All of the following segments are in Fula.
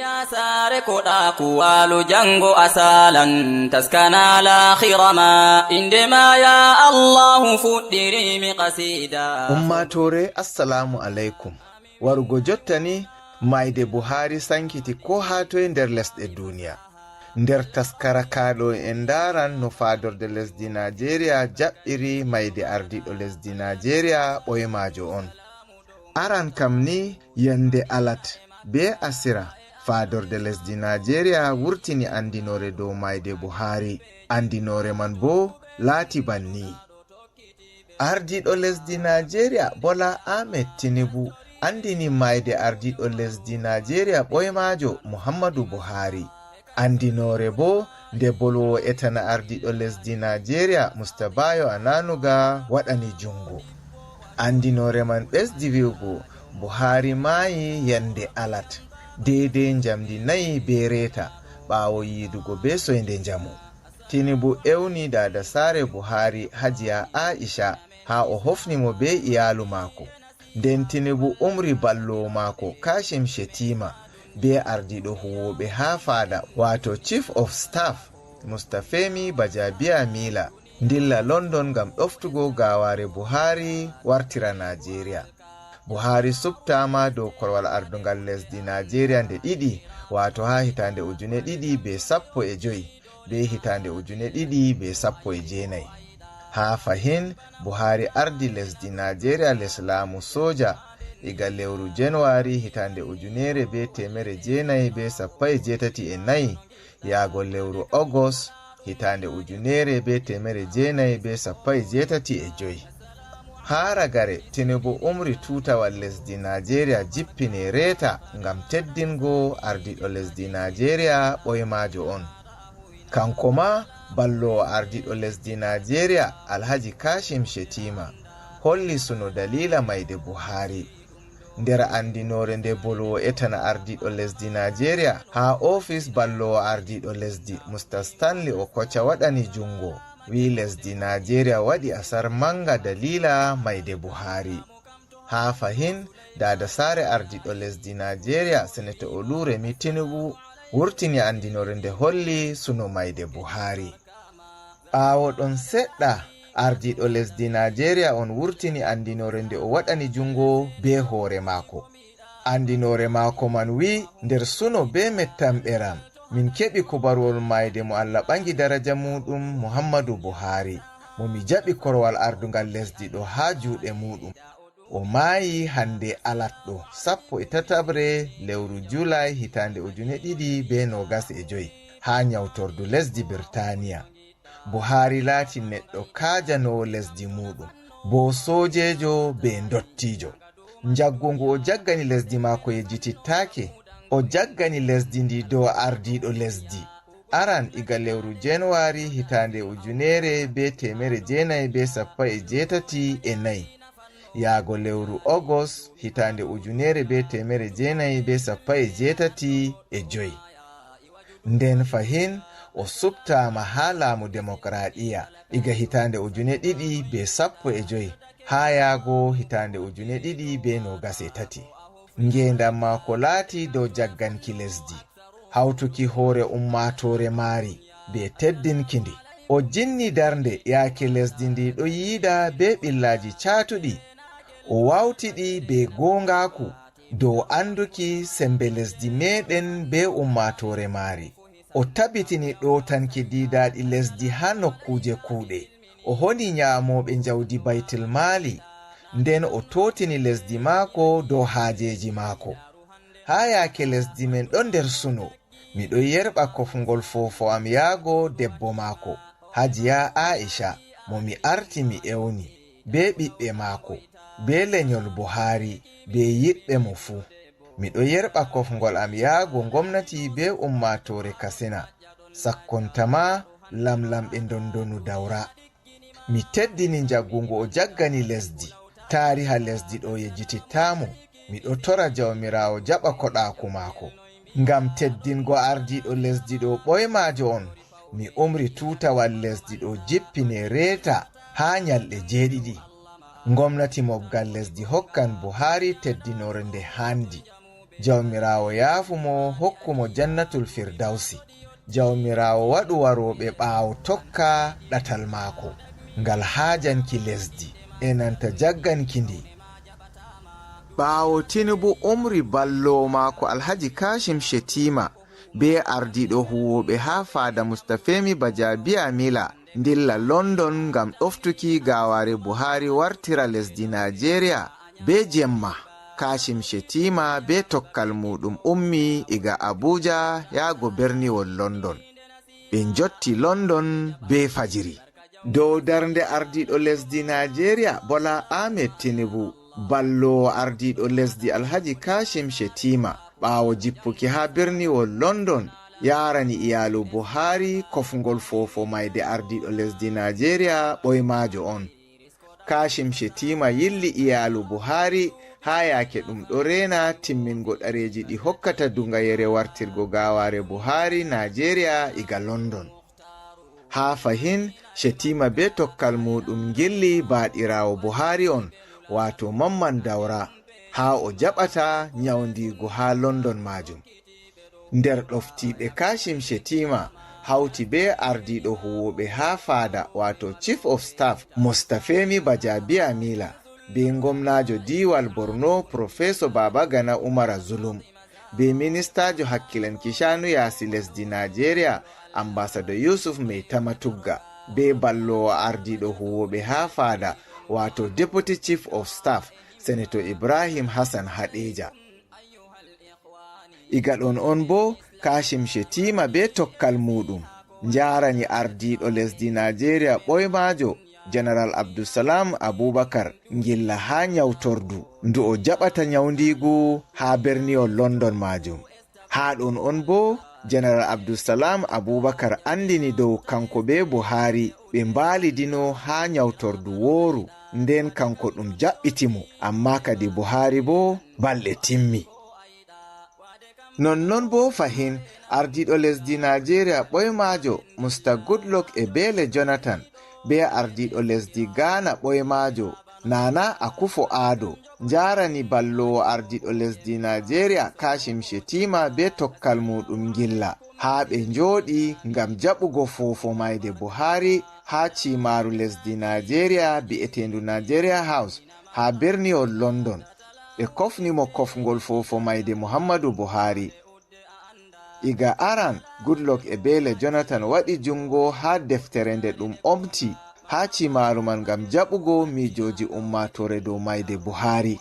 duniya sare koɗa kuwalu jango asalan taskana lakhirama indema ya allahu fuɗɗirimi qasida ummatore assalamu alaikum warugo jottani maide buhari sankiti ko hatoy nder lesɗe duniya nder taskara kaɗo en daran no fadorde lesdi Nigeria jaɓɓiri maide ardiɗo lesdi Nigeria ɓoyemajo on. Aran kam ni yande alat be asira fadorde lesdi Nigeria wurtini andinore dow maide Buhari. Andinore man bo laati banni. Ardiɗo lesdi Nigeria Bola Ahmed Tinubu andini maide ardiɗo lesdi Nigeria ɓoyemajo Muhammadu Buhari. Andinore bo nde bolwowo etana ardiɗo lesdi Nigeria Mustabayo Ananuga waɗani jungo. Andinore man ɓesdi wi'ugo Buhari maayi yande alat deidei njamdi 4 be reta ɓawo yidugo be soyde njamu. Tinubu ewni dada sare Buhari Hajiya Aisha ha o hofnimo be iyalu mako. Nden Tinubu umri ballowo mako Kashim Shettima be ardiɗo huwoɓe ha fada wato Chief of Staff Mustafemi Bajabiya Mila dilla London ngam ɗoftugo gaware Buhari wartira Nigeria. Buhari subtama dow korwal ardungal lesdi Nigeria nde ɗiɗi wato ha hitande 2015 be hitande 2019. Ha fahin Buhari ardi lesdi Nigeria leslamu soja iga lewru January hitande 1984 yago lewru August hitande 1985. Ha ragare Tinubu umri tutawal lesdi Nigeria jippine reta ngam teddingo ardiɗo lesdi Nigeria ɓoyemajo on. Kanko ma ballowo ardiɗo lesdi Nigeria Alhaji Kashim Shettima holli suno dalila maide Buhari. Nder andinore nde bolwowo etana ardiɗo lesdi Nigeria ha office ballowo ardiɗo lesdi Mr. Stanley Okocha waɗani jungo wi lesdi Nigeria waɗi asar manga dalila maide Buhari. Ha fahin dada sare ardiɗo lesdi Nigeria Senator Oluremi Tinubu wurtini andinore nde holli suno maide Buhari. Ɓawo ɗon seɗɗa ardiɗo lesdi Nigeria on wurtini andinore nde o waɗani jungo be hoore mako. Andinore mako man wi nder suno be mettamɓeram min keɓi kubarwol maide mo Allah ɓangi daraja muɗum Muhammadu Buhari mo mi jaɓi korwal ardungal lesdi ɗo ha juuɗe muɗum. O maayi hande alatɗo 13 lewru Julai hitande 2025 ha nyawtordu lesdi Birtaniya. Buhari laati neɗɗo kaajanowo lesdi muɗum bo sojejo be ndottijo. Njaggungu o jaggani lesdi mako yejjitittake. O jaggani lesdi ndi dow ardiɗo lesdi aran iga lewru January hitande 1984 yago lewru August hitande 1985. Nden fahin o subtama ha laamu demokradiya iga hitande 2015 ha yago hitande 2023. Ngendam mako laati dow jagganki lesdi, hawtuki hoore ummatore maari be teddinkindi. O jinni darnde yaake lesdi ndi ɗo yiida be ɓillaji caatuɗi. O wawtiɗi be gongaku dow anduki sembe lesdi meɗen be ummatore maari. O tabitini ɗotanki didaɗi lesdi ha nokkuje kuuɗe. O honi nyamoɓe jawdi baitul mali. Nden o totini lesdi mako dow haajeji mako. Ha yaake lesdi men ɗon nder suno, miɗo yerɓa kofngol fofo am yaago debbo mako Hajiya Aisha mo mi arti mi ewni be ɓiɓɓe mako be lenyol Buhari be yiɗɓe mo fu. Miɗo yerɓa kofngol am yaago gomnati be ummatore Katsina sakkontama lamlamɓe dondonu Daura. Mi teddini njaggungo o jaggani lesdi. Tariha lesdi ɗo yejjitittamo. Miɗo tora jawmirawo jaɓa koɗaku mako. Ngam teddingo ardiɗo lesdi ɗo ɓoyemajo on, mi umri tutawal lesdi ɗo jippine reta ha nyalɗe 7. Gomnati mobgal lesdi hokkan Buhari teddinore nde handi. jawmirawo yaafumo hokkumo jannatul firdausi. jawmirawo waɗu waroɓe ɓaawo tokka ɗatal maako ngal haajanki lesdi e nanta jagganki ndi. ɓaawo tinubu umri ballowo maako alhaji kashim shetima be ardiɗo huwoɓe ha fada mustafemi bajabiya mila dilla london ngam ɗoftuki gaware buhari wartira lesdi nigeria be jemma. kashim shetima be tokkal muɗum ummi iga abuja yago berniwol london. ɓe jotti london be fajiri. dow darnde ardiɗo lesdi nigeria bola ahmed tinubu ballowo ardiɗo lesdi alhaji kashim shetima ɓaawo jippuki ha berniwol london yarani iyalu buhari kofgol fofo mayde ardiɗo lesdi nigeria ɓoymajo on. kashim shetima yilli iyalu buhari ha yake ɗum ɗo rena timmingo ɗareji ɗi hokkata dungayere wartirgo gaware buhari nigeria iga london. ha fahin shetima be tokkal muɗum gilli baɗirawo buhari on wato mamman daura ha o jaɓata nyawdigo ha london majum. nder ɗoftiɓe kashim shetima hauti be ardiɗo huwoɓe ha fada wato chief of staff mustafemi bajabiya mila be gomnajo diwal borno professor babagana umara zulum be ministajo hakkilanki shanu yasi lesdi nigeria ambassador yusuf mai tamatugga be ballowo ardiɗo huwoɓe ha fada wato deputy chief of staff senator ibrahim hassan hadeja. iga ɗon on bo kashim shetima be tokkal muɗum jarani ardiɗo lesdi nigeria ɓoymajo general abdulsalam abubakar gilla ha nyawtordu ndu o jaɓata nyawdigu ha berniwol london majum. ha ɗon on bo general abdulsalam abubakar andini dow kanko be buhari ɓe mbalidino ha nyawtordu woru nden kanko ɗum jaɓɓitimo amma kadi buhari bo balɗe timmi. nonnon bo fahin ardiɗo lesdi nigeria ɓoymajo musta goodluck e bele jonathan be ardiɗo lesdi ghana ɓoymajo nana akufo ado jarani ballowo ardiɗo lesdi nigeria kashim shetima be tokkal muɗum gilla ha ɓe njoɗi ngam jaɓugo fofo mayde buhari ha cimaru lesdi nigeria bi'etendu nigeria house ha berniwol london. ɓe kofnimo kofgol fofo mayde muhammadu buhari. iga aran goodluck e bele jonathan waɗi jungo ha deftere nde ɗum omti ha cimaru man ngam jaɓugo mijoji ummatore dow mayde buhari.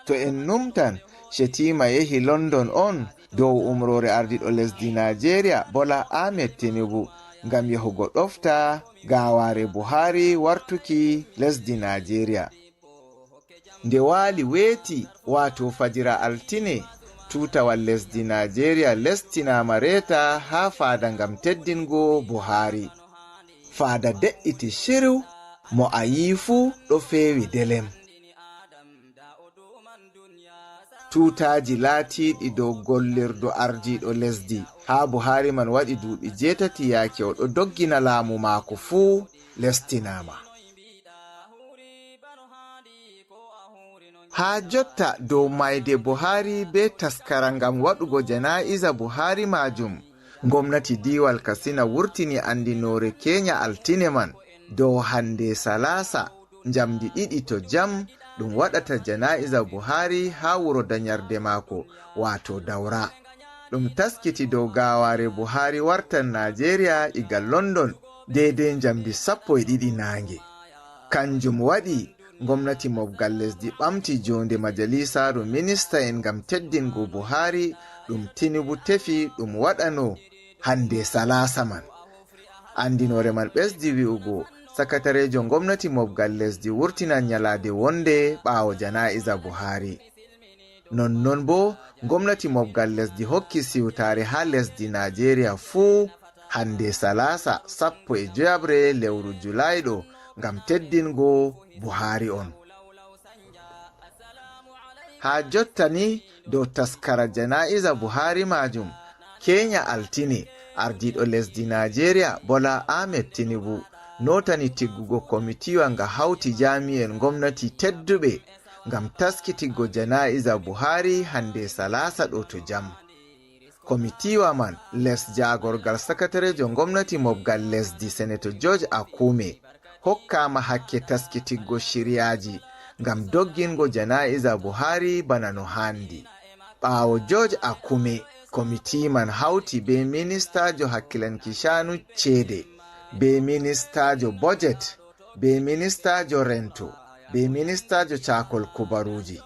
to en numtan shetima yehi london on dow umrore ardiɗo lesdi nigeria bola ahmed tinubu ngam yahugo ɗofta gaware buhari wartuki lesdi nigeria. nde wali weeti wato fajira altine tutawal lesdi nigeria lestinama reta ha fada ngam teddingo buhari. fada de'iti shiru mo a yi fu ɗo fewi delem. tutaji laatiɗi dow gollirdo ardiɗo lesdi ha buhari man waɗi duuɓi 8 yake o ɗo doggina laamu maako fuu lestinama. ha jotta dow mayde buhari be taskara ngam waɗugo jana'iza buhari majum gomnati diwal kasina wurtini andinore kenya altine man dow hande salasa jamdi 2 to jam ɗum waɗata jana'iza buhari ha wuro danyarde maako wato daura. ɗum taskiti dow gaware buhari wartan nigeria iga london daidai jamdi 12 nange. kanjum waɗi gomnati mofgal lesdi ɓamti jonde majalisaru minista en ngam teddingo buhari ɗum tinubu tefi ɗum waɗano hande salasa man. andinore man ɓesdi wi'ugo sakatarejo gomnati mofgal lesdi wurtinan nyalade wonde ɓawo jana'iza buhari. nonnon bo gomnati mofgal lesdi hokki siwtare ha lesdi nigeria fuu hande salasa 15 lewru julayɗo ngam teddingo buhari on. ha jottani dow taskara jana'iza buhari majum kenya altine ardiɗo lesdi nigeria bola ahmed tinubu notani tiggugo komitiwa nga hauti jami'en gomnati tedduɓe ngam taskitiggo jana'iza Buhari hande salasa ɗo to jam. Komitiwa man les jagorgal sakatarejo gomnati mobgal lesdi Senator George Akume hokkama hakke taskitiggo shiryaji ngam doggingo jana'iza Buhari bana no handi. Ɓawo George Akume, komiti man hauti be ministajo hakkilanki shanu cede, be ministajo budget, be ministajo rento, be ministajo cakol kubaruji,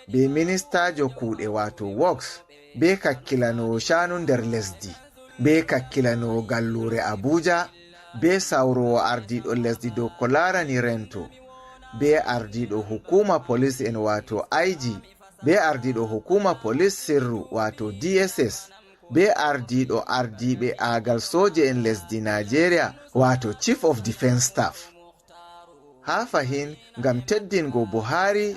be ministajo kuɗe wato works, be kakkilanowo shanu nder lesdi, be kakkilanowo gallure Abuja, be sawrowo ardiɗo lesdi dow ko larani rento, be ardiɗo hukuma police en wato IG, be ardiɗo hukuma police sirru wato DSS, be ardiɓe agal soje en lesdi Nigeria wato Chief of Defence Staff. Ha fahin ngam teddingo Buhari,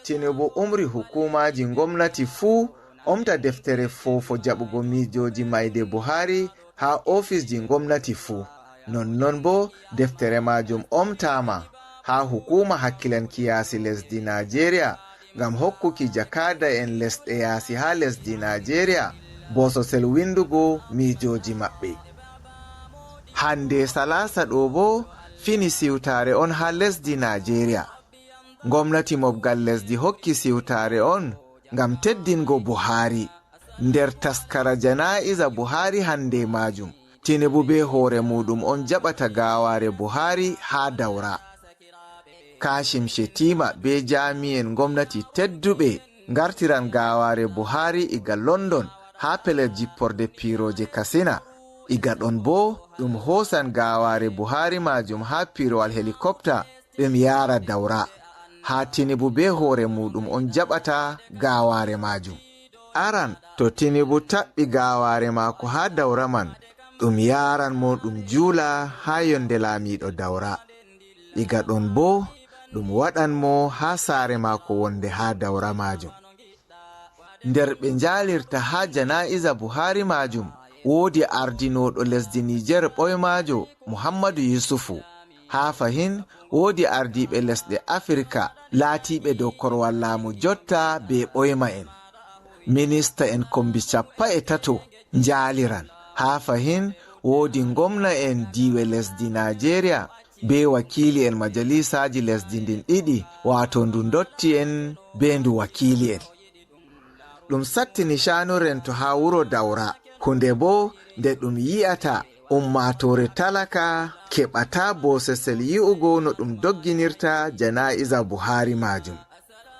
Tinubu umri hukumaji gomnati fuu omta deftere fofo jaɓugo mijoji maide Buhari ha ofisji gomnati fuu. Nonnon bo deftere majum omtama ha hukuma hakkilanki yasi lesdi Nigeria ngam hokkuki jakada en lesɗe yasi ha lesdi Nigeria bososel windugo mijoji maɓɓe. Hande salasa ɗo bo fini siwtare on ha lesdi Nigeria. Gomnati mobgal lesdi hokki siwtare on ngam teddingo Buhari. Nder taskara jana'iza Buhari hande majum, Tinubu be hore muɗum on jaɓata gaware Buhari ha Daura. Kashim Shettima be jami'en gomnati tedduɓe gartiran gaware Buhari iga London ha pelel jipporde piroje Katsina. Iga ɗon bo ɗum hosan gaware Buhari majum ha pirowal helicopter ɗum yara Daura. Ha Tinubu be hore muɗum on jaɓata gaware majum. Aran to Tinubu taɓɓi gaware mako ha Daura man, ɗum yaran mo ɗum jula ha yonde lamiɗo Daura. Iga ɗon bo ɗum waɗan mo ha sare mako wonde ha Daura majum. Nder ɓe jalirta ha jana'iza Buhari majum wodi ardinoɗo lesdi Niger ɓoymajo Muhammadu Yusufu. Ha fahin wodi ardiɓe lesɗe Afrika laatiɓe dow korwal laamu jotta be ɓoyma en. Minista en kombi 13 jaliran. Ha fahin wodi gomna en diwe lesdi Nigeria be wakili en majalisaji lesdi ndin ɗiɗi wato ndu dotti en be ndu wakili en. Ɗum sattini shanu rento ha wuro Daura, hunde bo nde ɗum yi'ata ummatore talaka keɓata bosesel yi'ugo no ɗum dogginirta jana'iza Buhari majum.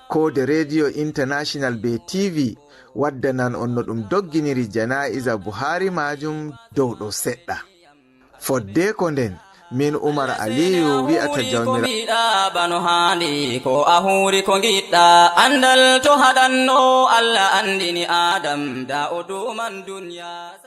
Kode Radio International be TV waddanan on no ɗum dogginiri jana'iza Buhari majum dow ɗo seɗɗa. Fodde ko nden min Umar Aliyu wi'ata jawmiraɗo bano handi ko a huri ko giɗɗa andal to haɗanno Allah andini Adam da o duman duniya.